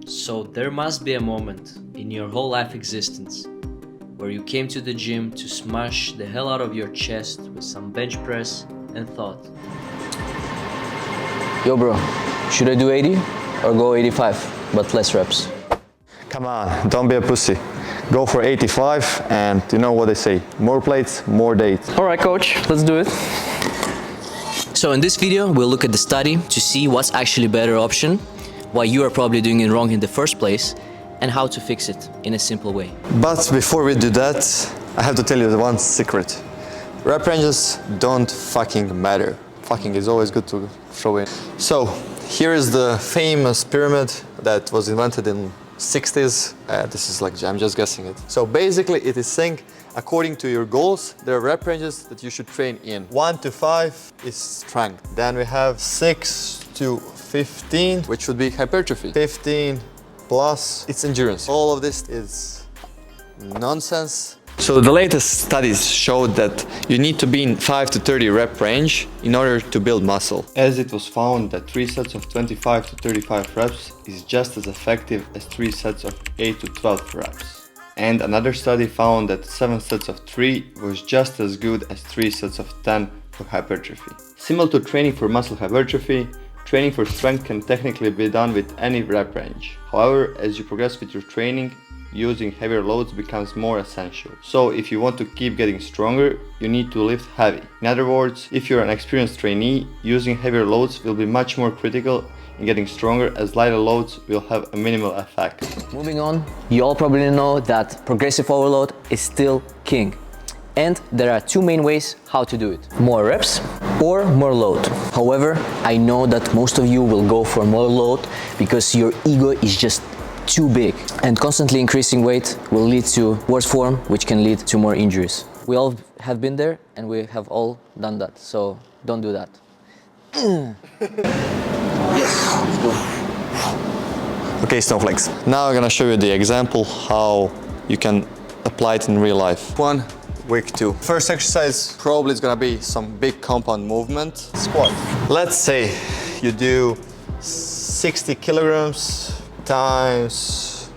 So there must be a moment in your whole life existence where you came to the gym to smash the hell out of your chest with some bench press and thought, yo bro, should I do 80 or go 85, but less reps? Come on, don't be a pussy. Go for 85 and you know what they say, more plates, more dates. Alright coach, let's do it. So in this video, we'll look at the study to see what's actually a better option, why you are probably doing it wrong in the first place, and how to fix it in a simple way. But before we do that, I have to tell you the one secret. Rep ranges don't fucking matter. Fucking is always good to throw in. So here is the famous pyramid that was invented in 60s. This is like, I'm just guessing it. So basically it is saying, according to your goals, there are rep ranges that you should train in. 1 to 5 is strength. Then we have 6 to 15, which would be hypertrophy. 15 plus, it's endurance. All of this is nonsense. So the latest studies showed that you need to be in 5 to 30 rep range in order to build muscle. As it was found that 3 sets of 25 to 35 reps is just as effective as 3 sets of 8 to 12 reps. And another study found that 7 sets of 3 was just as good as 3 sets of 10 for hypertrophy. Similar to training for muscle hypertrophy, training for strength can technically be done with any rep range. However, as you progress with your training, using heavier loads becomes more essential. So if you want to keep getting stronger, you need to lift heavy. In other words, if you're an experienced trainee, using heavier loads will be much more critical in getting stronger, as lighter loads will have a minimal effect. Moving on, you all probably know that progressive overload is still king. And there are two main ways how to do it. More reps or more load. However, I know that most of you will go for more load because your ego is just too big. And constantly increasing weight will lead to worse form, which can lead to more injuries. We all have been there and we have all done that. So don't do that. Yes, let's go. Okay, snowflakes. Now I'm gonna show you the example how you can apply it in real life. Week 2. First exercise probably is gonna be some big compound movement. Squat. Let's say you do 60 kilograms times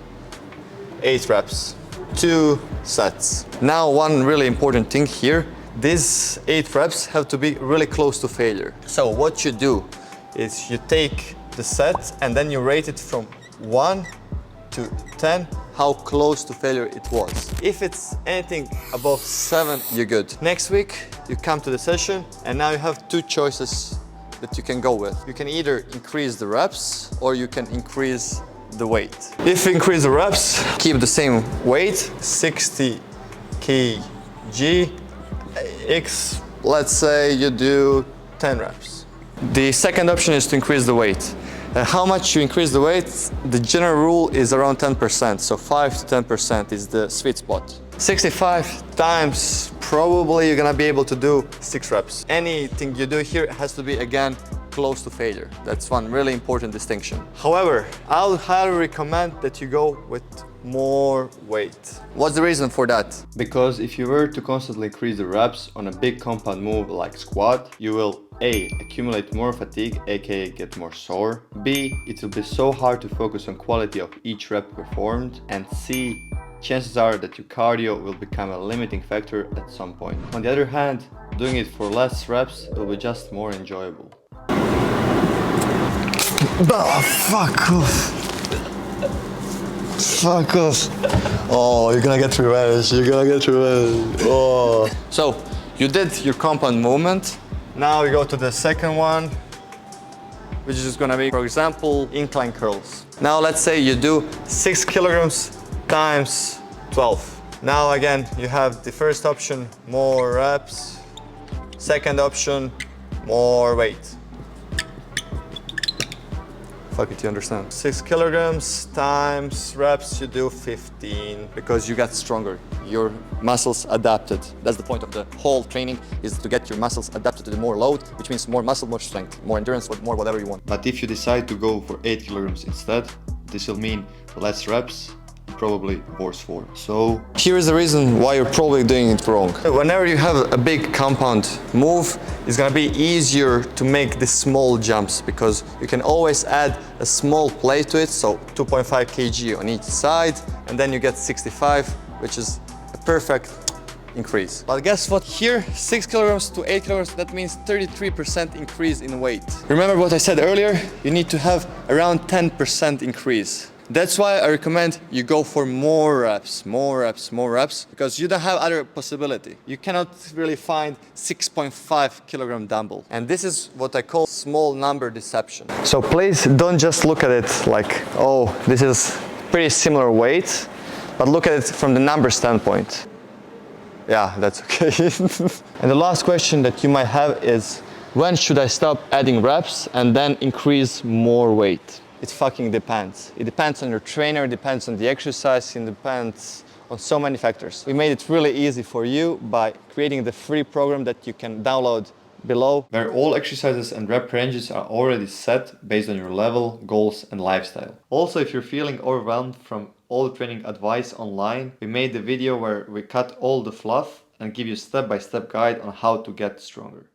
8 reps, 2 sets. Now one really important thing here, these 8 reps have to be really close to failure. So what you do is you take the set and then you rate it from 1 to 10 how close to failure it was. If it's anything above 7, you're good. Next week, you come to the session and now you have 2 choices that you can go with. You can either increase the reps or you can increase the weight. If you increase the reps, keep the same weight, 60 kg, let's say you do 10 reps. The second option is to increase the weight. How much you increase the weight, the general rule is around 10%, so 5 to 10% is the sweet spot. 65 times, probably you're gonna be able to do 6 reps. Anything you do here has to be, again, close to failure. That's one really important distinction. However, I would highly recommend that you go with more weight. What's the reason for that? Because if you were to constantly increase the reps on a big compound move like squat, you will A, accumulate more fatigue, aka get more sore. B, it will be so hard to focus on quality of each rep performed. And C, chances are that your cardio will become a limiting factor at some point. On the other hand, doing it for less reps will be just more enjoyable. Oh, fuck off. Fuck off. Oh, you're gonna get revenge. You're gonna get revenge. Oh. So, you did your compound movement. Now we go to the second one, which is gonna be, for example, incline curls. Now let's say you do 6 kilograms times 12. Now again, you have the first option, more reps. Second option, more weight. Fuck it, you understand. 6 kilograms times reps, you do 15 because you got stronger. Your muscles adapted. That's the point of the whole training, is to get your muscles adapted to the more load, which means more muscle, more strength, more endurance, more whatever you want. But if you decide to go for 8 kilograms instead, this will mean less reps, probably worse for. So here is the reason why you're probably doing it wrong. Whenever you have a big compound move, it's gonna be easier to make the small jumps because you can always add a small plate to it, so 2.5 kg on each side, and then you get 65, which is a perfect increase. But guess what? Here, 6 kilograms to 8 kilograms, that means 33% increase in weight. Remember what I said earlier? You need to have around 10% increase. That's why I recommend you go for more reps, because you don't have other possibility. You cannot really find 6.5 kilogram dumbbell. And this is what I call small number deception. So please don't just look at it like, oh, this is pretty similar weight, but look at it from the number standpoint. Yeah, that's okay. And the last question that you might have is, when should I stop adding reps and then increase more weight? It fucking depends. It depends on your trainer, it depends on the exercise, it depends on so many factors. We made it really easy for you by creating the free program that you can download below, where all exercises and rep ranges are already set based on your level, goals and lifestyle. Also, if you're feeling overwhelmed from all the training advice online, we made the video where we cut all the fluff and give you a step-by-step guide on how to get stronger.